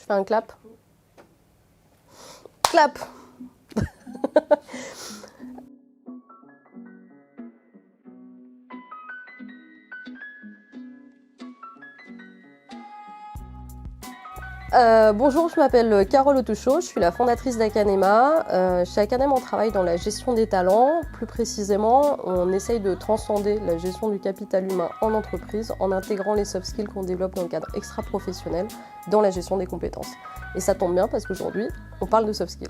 fais un clap. Clap. Bonjour, je m'appelle Carole Autouchot, je suis la fondatrice d'Akanema. Chez Akanema, on travaille dans la gestion des talents. Plus précisément, on essaye de transcender la gestion du capital humain en entreprise en intégrant les soft skills qu'on développe dans le cadre extra-professionnel dans la gestion des compétences. Et ça tombe bien parce qu'aujourd'hui, on parle de soft skills.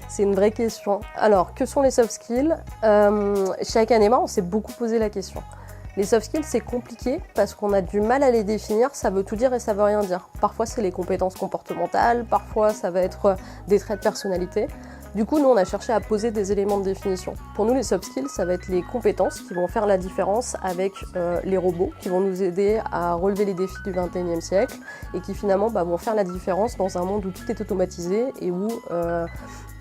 C'est une vraie question. Alors, que sont les soft skills? Chez Akanema, on s'est beaucoup posé la question. Les soft skills, c'est compliqué parce qu'on a du mal à les définir, ça veut tout dire et ça veut rien dire. Parfois, c'est les compétences comportementales, parfois, ça va être des traits de personnalité. Du coup, nous, on a cherché à poser des éléments de définition. Pour nous, les soft skills, ça va être les compétences qui vont faire la différence avec les robots, qui vont nous aider à relever les défis du XXIe siècle et qui finalement vont faire la différence dans un monde où tout est automatisé et où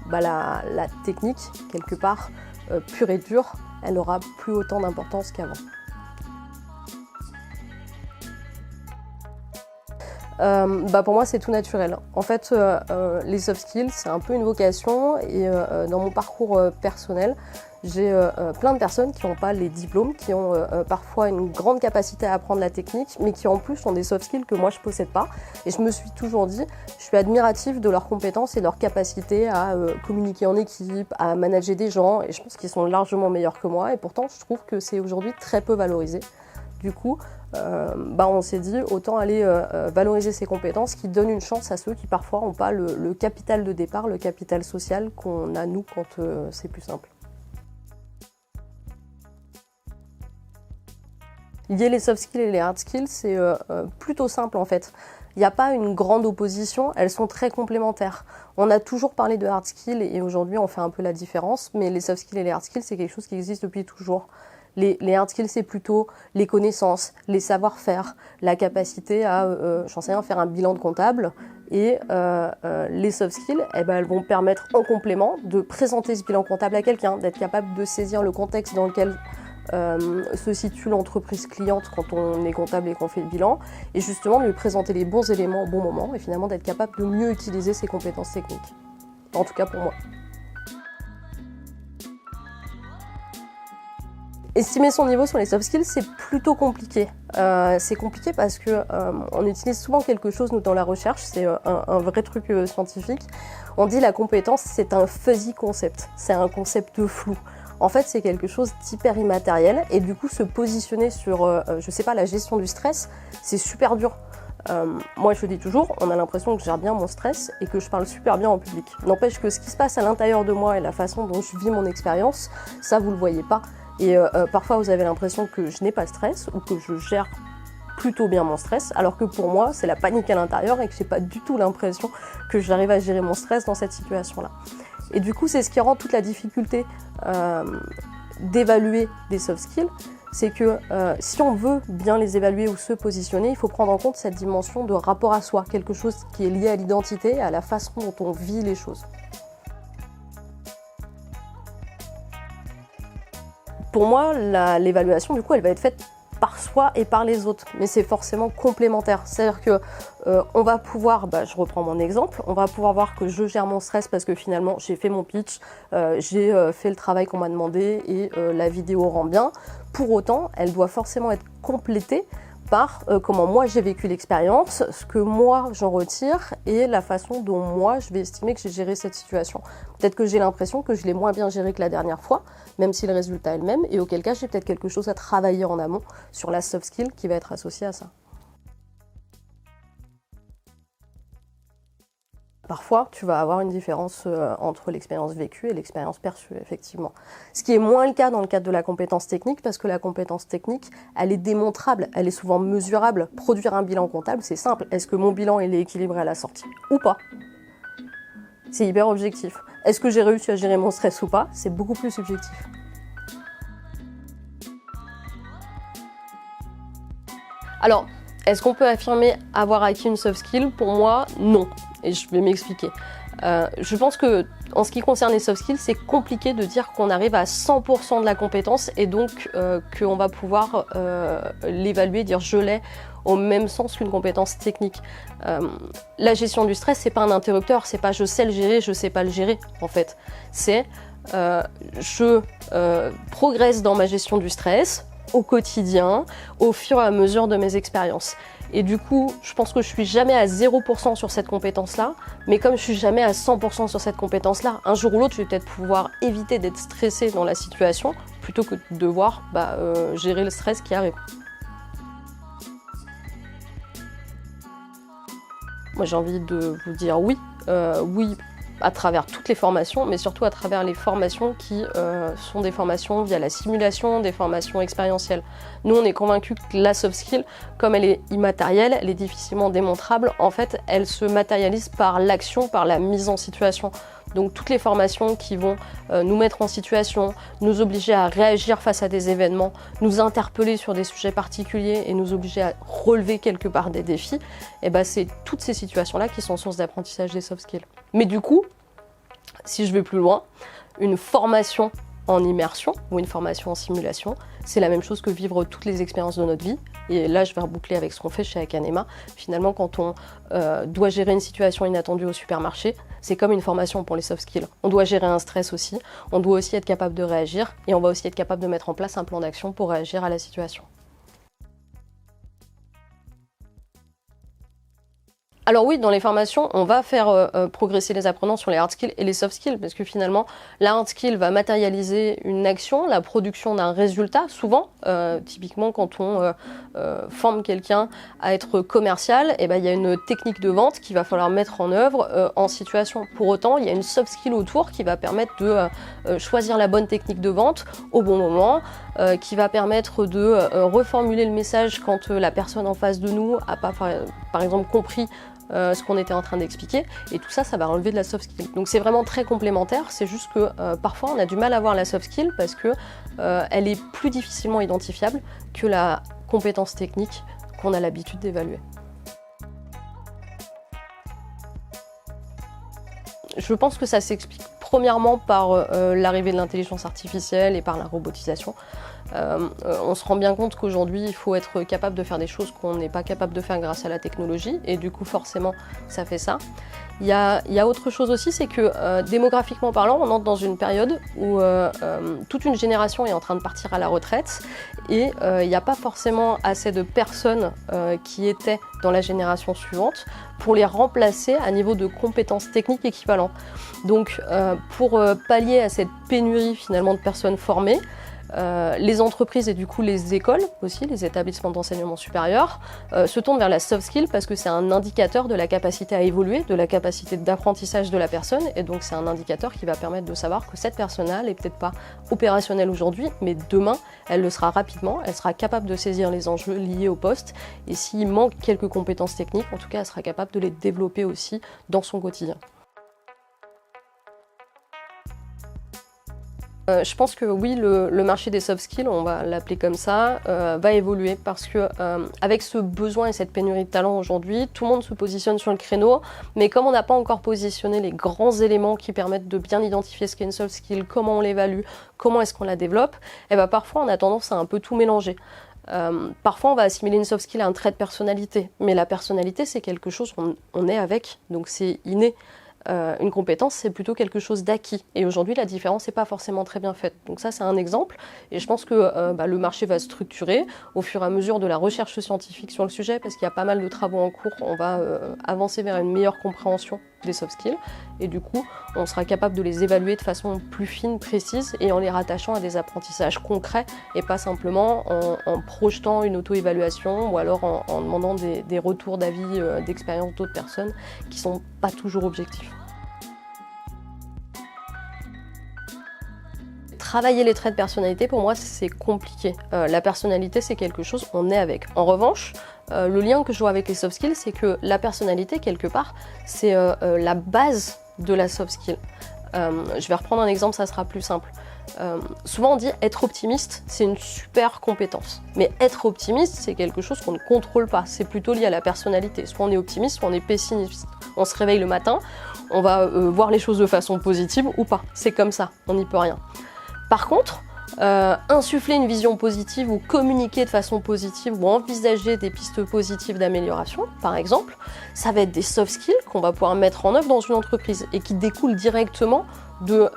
la technique, quelque part, pure et dure, elle n'aura plus autant d'importance qu'avant. Pour moi, c'est tout naturel. En fait, les soft skills, c'est un peu une vocation et dans mon parcours personnel, j'ai plein de personnes qui n'ont pas les diplômes, qui ont parfois une grande capacité à apprendre la technique, mais qui en plus ont des soft skills que moi je ne possède pas. Et je me suis toujours dit, je suis admirative de leurs compétences et de leur capacité à communiquer en équipe, à manager des gens, et je pense qu'ils sont largement meilleurs que moi, et pourtant je trouve que c'est aujourd'hui très peu valorisé. Du coup, on s'est dit autant aller valoriser ces compétences qui donnent une chance à ceux qui parfois n'ont pas le capital de départ, le capital social qu'on a nous quand c'est plus simple. Lier les soft skills et les hard skills, c'est plutôt simple en fait. Il n'y a pas une grande opposition, elles sont très complémentaires. On a toujours parlé de hard skills et aujourd'hui on fait un peu la différence, mais les soft skills et les hard skills, c'est quelque chose qui existe depuis toujours. Les hard skills, c'est plutôt les connaissances, les savoir-faire, la capacité à, faire un bilan de comptable. Et les soft skills, elles vont permettre en complément de présenter ce bilan comptable à quelqu'un, d'être capable de saisir le contexte dans lequel se situe l'entreprise cliente quand on est comptable et qu'on fait le bilan, et justement de lui présenter les bons éléments au bon moment, et finalement d'être capable de mieux utiliser ses compétences techniques. En tout cas pour moi. Estimer son niveau sur les soft skills, c'est plutôt compliqué. C'est compliqué parce que on utilise souvent quelque chose, nous, dans la recherche, c'est un vrai truc scientifique. On dit la compétence, c'est un fuzzy concept, c'est un concept flou. En fait, c'est quelque chose d'hyper immatériel et du coup, se positionner sur, la gestion du stress, c'est super dur. Moi, je dis toujours, on a l'impression que je gère bien mon stress et que je parle super bien en public. N'empêche que ce qui se passe à l'intérieur de moi et la façon dont je vis mon expérience, ça, vous le voyez pas. Et parfois, vous avez l'impression que je n'ai pas de stress ou que je gère plutôt bien mon stress, alors que pour moi, c'est la panique à l'intérieur et que je n'ai pas du tout l'impression que j'arrive à gérer mon stress dans cette situation-là. Et du coup, c'est ce qui rend toute la difficulté d'évaluer des soft skills, c'est que si on veut bien les évaluer ou se positionner, il faut prendre en compte cette dimension de rapport à soi, quelque chose qui est lié à l'identité et à la façon dont on vit les choses. Pour moi, l'évaluation, du coup, elle va être faite par soi et par les autres, mais c'est forcément complémentaire. C'est-à-dire que on va pouvoir, je reprends mon exemple, on va pouvoir voir que je gère mon stress parce que finalement j'ai fait mon pitch, j'ai fait le travail qu'on m'a demandé et la vidéo rend bien. Pour autant, elle doit forcément être complétée par comment moi j'ai vécu l'expérience, ce que moi j'en retire et la façon dont moi je vais estimer que j'ai géré cette situation. Peut-être que j'ai l'impression que je l'ai moins bien géré que la dernière fois, même si le résultat est le même, et auquel cas j'ai peut-être quelque chose à travailler en amont sur la soft skill qui va être associée à ça. Parfois, tu vas avoir une différence entre l'expérience vécue et l'expérience perçue, effectivement. Ce qui est moins le cas dans le cadre de la compétence technique, parce que la compétence technique, elle est démontrable, elle est souvent mesurable. Produire un bilan comptable, c'est simple. Est-ce que mon bilan il est équilibré à la sortie ou pas? C'est hyper objectif. Est-ce que j'ai réussi à gérer mon stress ou pas? C'est beaucoup plus subjectif. Alors, est-ce qu'on peut affirmer avoir acquis une soft skill? Pour moi, non. Et je vais m'expliquer. Je pense que en ce qui concerne les soft skills, c'est compliqué de dire qu'on arrive à 100% de la compétence et donc qu'on va pouvoir l'évaluer, dire je l'ai au même sens qu'une compétence technique. La gestion du stress, c'est pas un interrupteur, c'est pas je sais le gérer, je sais pas le gérer en fait. C'est je progresse dans ma gestion du stress au quotidien, au fur et à mesure de mes expériences. Et du coup, je pense que je suis jamais à 0% sur cette compétence-là, mais comme je suis jamais à 100% sur cette compétence-là, un jour ou l'autre, je vais peut-être pouvoir éviter d'être stressée dans la situation, plutôt que de devoir gérer le stress qui arrive. Moi, j'ai envie de vous dire oui, oui, à travers toutes les formations, mais surtout à travers les formations qui sont des formations via la simulation, des formations expérientielles. Nous, on est convaincus que la soft skill, comme elle est immatérielle, elle est difficilement démontrable, en fait, elle se matérialise par l'action, par la mise en situation. Donc toutes les formations qui vont nous mettre en situation, nous obliger à réagir face à des événements, nous interpeller sur des sujets particuliers et nous obliger à relever quelque part des défis, et c'est toutes ces situations-là qui sont source d'apprentissage des soft skills. Mais du coup, si je vais plus loin, une formation en immersion ou une formation en simulation, c'est la même chose que vivre toutes les expériences de notre vie. Et là, je vais reboucler avec ce qu'on fait chez Akanema. Finalement, quand on doit gérer une situation inattendue au supermarché, c'est comme une formation pour les soft skills. On doit gérer un stress aussi, on doit aussi être capable de réagir et on va aussi être capable de mettre en place un plan d'action pour réagir à la situation. Alors oui, dans les formations, on va faire progresser les apprenants sur les hard skills et les soft skills, parce que finalement, la hard skill va matérialiser une action, la production d'un résultat, souvent. Typiquement, quand on forme quelqu'un à être commercial, il y a une technique de vente qu'il va falloir mettre en œuvre en situation. Pour autant, il y a une soft skill autour qui va permettre de choisir la bonne technique de vente au bon moment, qui va permettre de reformuler le message quand la personne en face de nous n'a pas, par exemple, compris ce qu'on était en train d'expliquer, et tout ça, ça va relever de la soft skill. Donc c'est vraiment très complémentaire, c'est juste que parfois on a du mal à voir la soft skill parce que elle est plus difficilement identifiable que la compétence technique qu'on a l'habitude d'évaluer. Je pense que ça s'explique premièrement par l'arrivée de l'intelligence artificielle et par la robotisation. On se rend bien compte qu'aujourd'hui, il faut être capable de faire des choses qu'on n'est pas capable de faire grâce à la technologie, et du coup, forcément, ça fait ça. Il y a autre chose aussi, c'est que démographiquement parlant, on entre dans une période où toute une génération est en train de partir à la retraite, et il n'y a pas forcément assez de personnes qui étaient dans la génération suivante pour les remplacer à niveau de compétences techniques équivalents. Donc, pour pallier à cette pénurie finalement de personnes formées, les entreprises et du coup les écoles aussi, les établissements d'enseignement supérieur, se tournent vers la soft skill parce que c'est un indicateur de la capacité à évoluer, de la capacité d'apprentissage de la personne, et donc c'est un indicateur qui va permettre de savoir que cette personne-là n'est peut-être pas opérationnelle aujourd'hui, mais demain elle le sera rapidement, elle sera capable de saisir les enjeux liés au poste, et s'il manque quelques compétences techniques, en tout cas elle sera capable de les développer aussi dans son quotidien. Je pense que oui, le marché des soft skills, on va l'appeler comme ça, va évoluer parce que avec ce besoin et cette pénurie de talent aujourd'hui, tout le monde se positionne sur le créneau, mais comme on n'a pas encore positionné les grands éléments qui permettent de bien identifier ce qu'est une soft skill, comment on l'évalue, comment est-ce qu'on la développe, parfois on a tendance à un peu tout mélanger. Parfois on va assimiler une soft skill à un trait de personnalité, mais la personnalité c'est quelque chose qu'on est avec, donc c'est inné. Une compétence, c'est plutôt quelque chose d'acquis. Et aujourd'hui, la différence n'est pas forcément très bien faite. Donc ça, c'est un exemple. Et je pense que le marché va se structurer au fur et à mesure de la recherche scientifique sur le sujet, parce qu'il y a pas mal de travaux en cours. On va avancer vers une meilleure compréhension des soft skills. Et du coup, on sera capable de les évaluer de façon plus fine, précise, et en les rattachant à des apprentissages concrets, et pas simplement en projetant une auto-évaluation, ou alors en demandant des retours d'avis, d'expérience d'autres personnes, qui ne sont pas toujours objectifs. Travailler les traits de personnalité, pour moi, c'est compliqué. La personnalité, c'est quelque chose, on est avec. En revanche, le lien que je vois avec les soft skills, c'est que la personnalité, quelque part, c'est la base de la soft skill. Je vais reprendre un exemple, ça sera plus simple. Souvent on dit être optimiste, c'est une super compétence. Mais être optimiste, c'est quelque chose qu'on ne contrôle pas. C'est plutôt lié à la personnalité. Soit on est optimiste, soit on est pessimiste. On se réveille le matin, on va voir les choses de façon positive ou pas. C'est comme ça, on n'y peut rien. Par contre, insuffler une vision positive ou communiquer de façon positive ou envisager des pistes positives d'amélioration, par exemple, ça va être des soft skills qu'on va pouvoir mettre en œuvre dans une entreprise et qui découlent directement de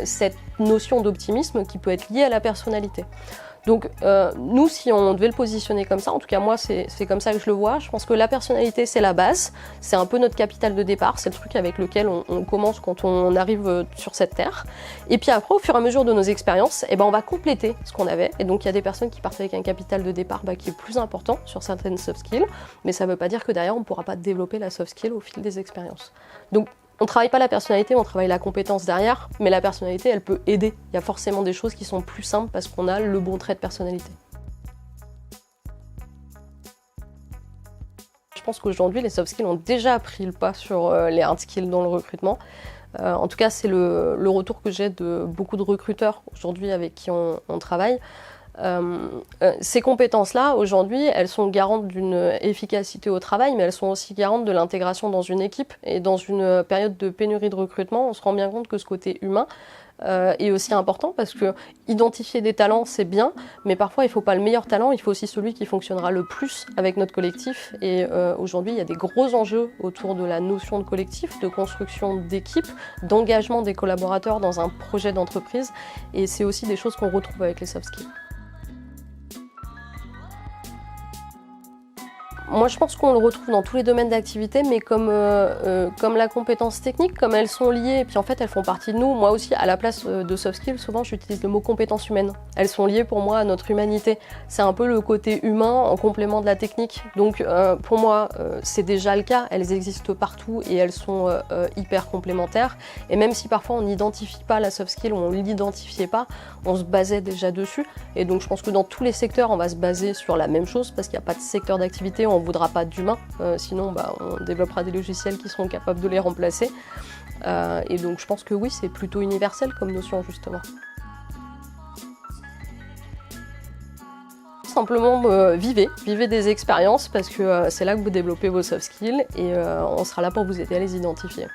cette notion d'optimisme qui peut être liée à la personnalité. Donc nous, si on devait le positionner comme ça, en tout cas moi c'est comme ça que je le vois, je pense que la personnalité c'est la base, c'est un peu notre capital de départ, c'est le truc avec lequel on commence quand on arrive sur cette terre. Et puis après, au fur et à mesure de nos expériences, on va compléter ce qu'on avait. Et donc il y a des personnes qui partent avec un capital de départ qui est plus important sur certaines soft skills, mais ça ne veut pas dire que derrière on ne pourra pas développer la soft skill au fil des expériences. Donc on ne travaille pas la personnalité, on travaille la compétence derrière, mais la personnalité, elle peut aider. Il y a forcément des choses qui sont plus simples parce qu'on a le bon trait de personnalité. Je pense qu'aujourd'hui, les soft skills ont déjà pris le pas sur les hard skills dans le recrutement. En tout cas, c'est le retour que j'ai de beaucoup de recruteurs aujourd'hui avec qui on travaille. Ces compétences-là, aujourd'hui, elles sont garantes d'une efficacité au travail, mais elles sont aussi garantes de l'intégration dans une équipe. Et dans une période de pénurie de recrutement, on se rend bien compte que ce côté humain est aussi important parce que identifier des talents, c'est bien, mais parfois il ne faut pas le meilleur talent, il faut aussi celui qui fonctionnera le plus avec notre collectif. Et aujourd'hui, il y a des gros enjeux autour de la notion de collectif, de construction d'équipe, d'engagement des collaborateurs dans un projet d'entreprise. Et c'est aussi des choses qu'on retrouve avec les soft skills. Moi, je pense qu'on le retrouve dans tous les domaines d'activité, mais comme la compétence technique, comme elles sont liées, et puis en fait, elles font partie de nous. Moi aussi, à la place de soft skills, souvent, j'utilise le mot compétences humaines. Elles sont liées pour moi à notre humanité. C'est un peu le côté humain en complément de la technique. Donc, pour moi, c'est déjà le cas. Elles existent partout et elles sont hyper complémentaires. Et même si parfois on n'identifie pas la soft skill ou on ne l'identifiait pas, on se basait déjà dessus. Et donc, je pense que dans tous les secteurs, on va se baser sur la même chose parce qu'il n'y a pas de secteur d'activité, on ne voudra pas d'humains, sinon on développera des logiciels qui seront capables de les remplacer. Et donc je pense que oui, c'est plutôt universel comme notion justement. Simplement vivez des expériences parce que c'est là que vous développez vos soft skills et on sera là pour vous aider à les identifier.